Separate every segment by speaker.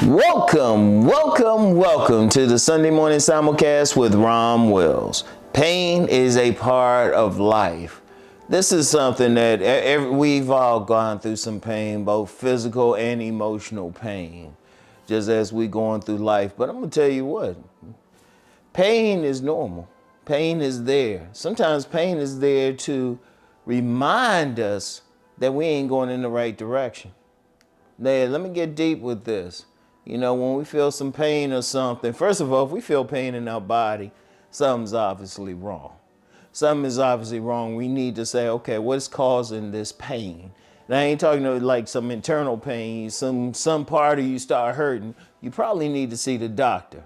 Speaker 1: Welcome to the Sunday morning simulcast with Rom Wills. Pain is a part of life. This is something that we've all gone through some pain, both physical and emotional pain, just as we're going through life. But I'm going to tell you what, pain is normal. Pain is there. Sometimes pain is there to remind us that we ain't going in the right direction. Now, let me get deep with this. You know, when we feel some pain or something, first of all, if we feel pain in our body, something's obviously wrong. Something is obviously wrong. We need to say, okay, what's causing this pain? And I ain't talking about like some internal pain, some part of you start hurting. You probably need to see the doctor,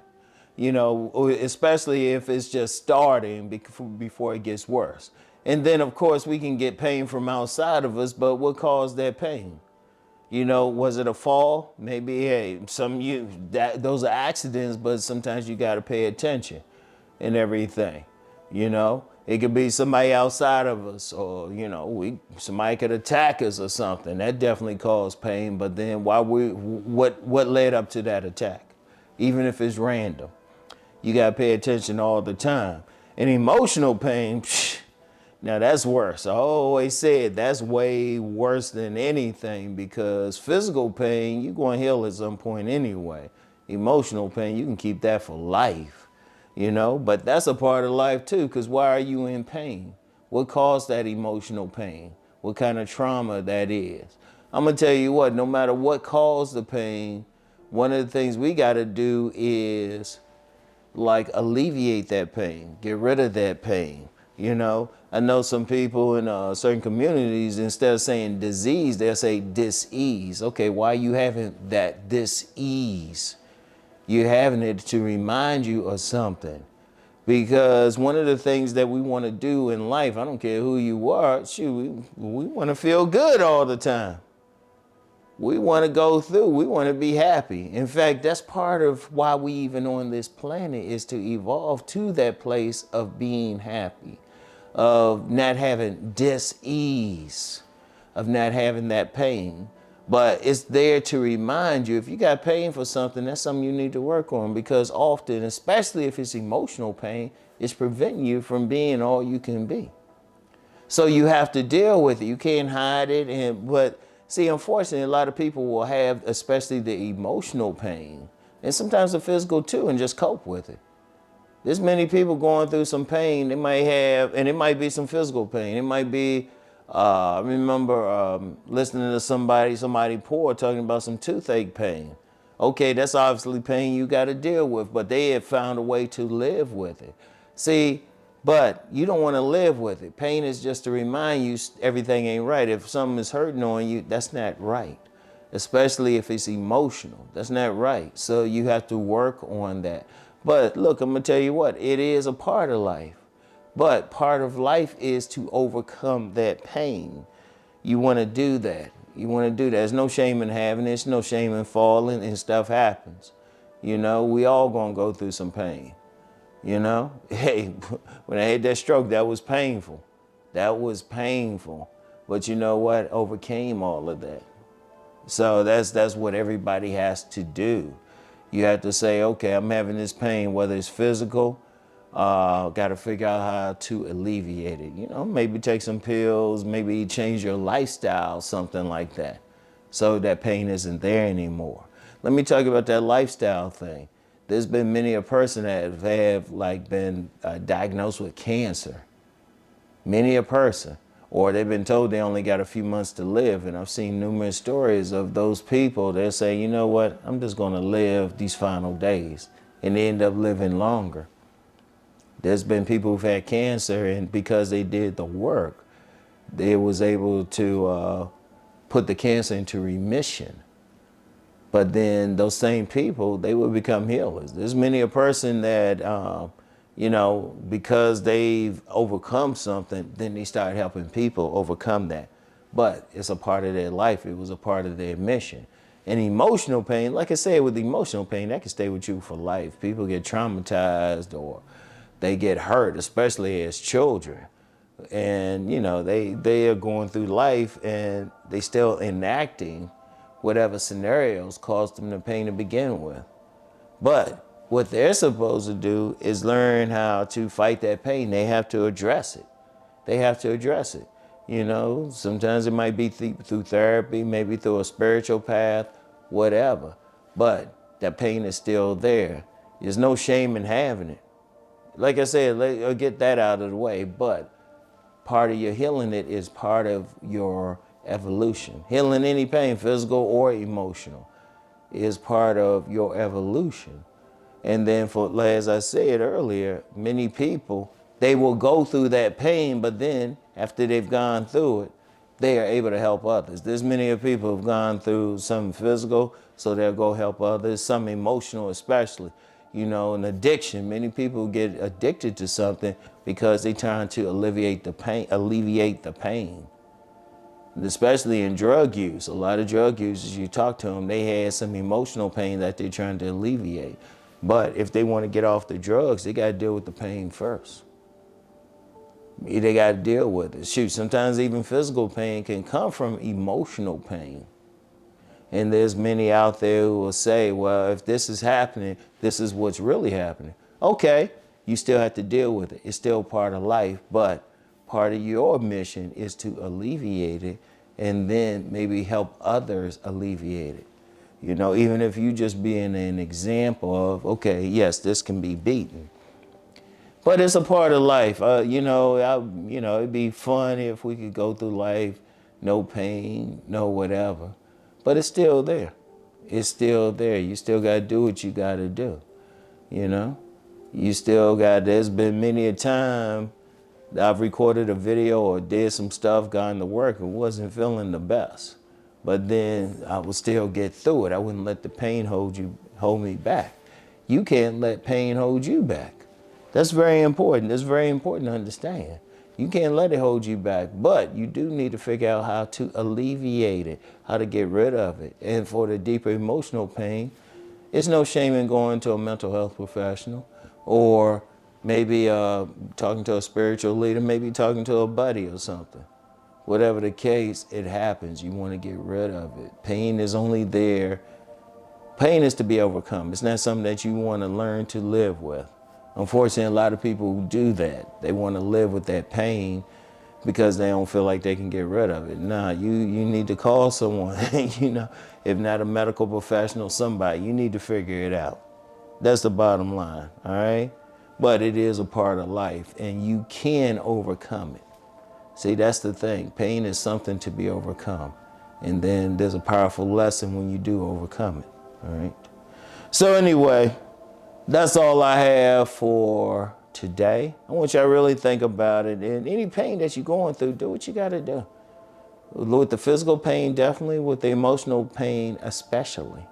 Speaker 1: you know, especially if it's just starting before it gets worse. And then, of course, we can get pain from outside of us, but what caused that pain? You know, was it a fall? Maybe, hey, those are accidents, but sometimes you got to pay attention and everything. You know, it could be somebody outside of us, or, you know, somebody could attack us or something. That definitely caused pain. But then what led up to that attack? Even if it's random, you got to pay attention all the time. And emotional pain, now that's worse. I always said that's way worse than anything, because physical pain, you're going to heal at some point anyway. Emotional pain, you can keep that for life, you know, but that's a part of life too, because why are you in pain? What caused that emotional pain? What kind of trauma that is? I'm going to tell you what, no matter what caused the pain, one of the things we got to do is like alleviate that pain, get rid of that pain. You know, I know some people in certain communities, instead of saying disease, they'll say dis-ease. Okay, why are you having that dis-ease? You're having it to remind you of something. Because one of the things that we want to do in life, I don't care who you are, shoot, we want to feel good all the time. We want to go through, we want to be happy. In fact, that's part of why we even on this planet, is to evolve to that place of being happy, of not having dis-ease, of not having that pain. But it's there to remind you, if you got pain for something, that's something you need to work on, because often, especially if it's emotional pain, it's preventing you from being all you can be. So you have to deal with it. You can't hide it. But see, unfortunately, a lot of people will have, especially the emotional pain, and sometimes the physical too, and just cope with it. There's many people going through some pain. They might have, and it might be some physical pain. It might be, I remember listening to somebody poor talking about some toothache pain. Okay, that's obviously pain you got to deal with, but they have found a way to live with it. See, but you don't want to live with it. Pain is just to remind you everything ain't right. If something is hurting on you, that's not right. Especially if it's emotional, that's not right. So you have to work on that. But look, I'm going to tell you what, it is a part of life. But part of life is to overcome that pain. You want to do that. You want to do that. There's no shame in having it. There's no shame in falling, and stuff happens. You know, we all going to go through some pain. You know, hey, when I had that stroke, that was painful. That was painful. But you know what? Overcame all of that. So that's what everybody has to do. You have to say, okay, I'm having this pain, whether it's physical, got to figure out how to alleviate it. You know, maybe take some pills, maybe change your lifestyle, something like that, so that pain isn't there anymore. Let me talk about that lifestyle thing. There's been many a person that have like been diagnosed with cancer. Many a person. Or they've been told they only got a few months to live. And I've seen numerous stories of those people that say, you know what, I'm just going to live these final days. And they end up living longer. There's been people who've had cancer, and because they did the work, they was able to put the cancer into remission. But then those same people, they will become healers. There's many a person that, you know, because they've overcome something, then they start helping people overcome that. But it's a part of their life. It was a part of their mission. And emotional pain, like I said, with emotional pain, that can stay with you for life. People get traumatized, or they get hurt, especially as children. And, you know, they are going through life and they still enacting whatever scenarios caused them the pain to begin with. But what they're supposed to do is learn how to fight that pain. They have to address it. They have to address it. You know, sometimes it might be through therapy, maybe through a spiritual path, whatever. But that pain is still there. There's no shame in having it. Like I said, I'll get that out of the way. But part of your healing it is part of your evolution. Healing any pain, physical or emotional, is part of your evolution. And then as I said earlier, many people, they will go through that pain, but then after they've gone through it, they are able to help others. There's many people who've gone through some physical, so they'll go help others, some emotional especially. You know, an addiction. Many people get addicted to something because they're trying to alleviate the pain. Especially in drug use. A lot of drug users, you talk to them, they had some emotional pain that they're trying to alleviate. But if they want to get off the drugs, they got to deal with the pain first. They got to deal with it. Shoot, sometimes even physical pain can come from emotional pain. And there's many out there who will say, well, if this is happening, this is what's really happening. Okay, you still have to deal with it. It's still part of life, but part of your mission is to alleviate it and then maybe help others alleviate it. You know, even if you just being an example of, okay, yes, this can be beaten, but it's a part of life. It'd be fun if we could go through life, no pain, no whatever, but it's still there. It's still there. You still got to do what you got to do. You know, there's been many a time that I've recorded a video or did some stuff, gone to work and wasn't feeling the best. But then I would still get through it. I wouldn't let the pain hold me back. You can't let pain hold you back. That's very important. That's very important to understand. You can't let it hold you back, but you do need to figure out how to alleviate it, how to get rid of it. And for the deeper emotional pain, it's no shame in going to a mental health professional or maybe talking to a spiritual leader, maybe talking to a buddy or something. Whatever the case, it happens. You want to get rid of it. Pain is only there. Pain is to be overcome. It's not something that you want to learn to live with. Unfortunately, a lot of people do that. They want to live with that pain because they don't feel like they can get rid of it. Nah, you need to call someone, if not a medical professional, somebody. You need to figure it out. That's the bottom line, all right? But it is a part of life, and you can overcome it. See, that's the thing. Pain is something to be overcome. And then there's a powerful lesson when you do overcome it, all right? So anyway, that's all I have for today. I want you to really think about it. And any pain that you're going through, do what you got to do. With the physical pain, definitely. With the emotional pain, especially.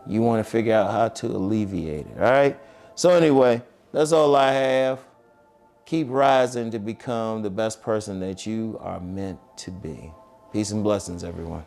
Speaker 1: You want to figure out how to alleviate it, all right? So anyway, that's all I have. Keep rising to become the best person that you are meant to be. Peace and blessings, everyone.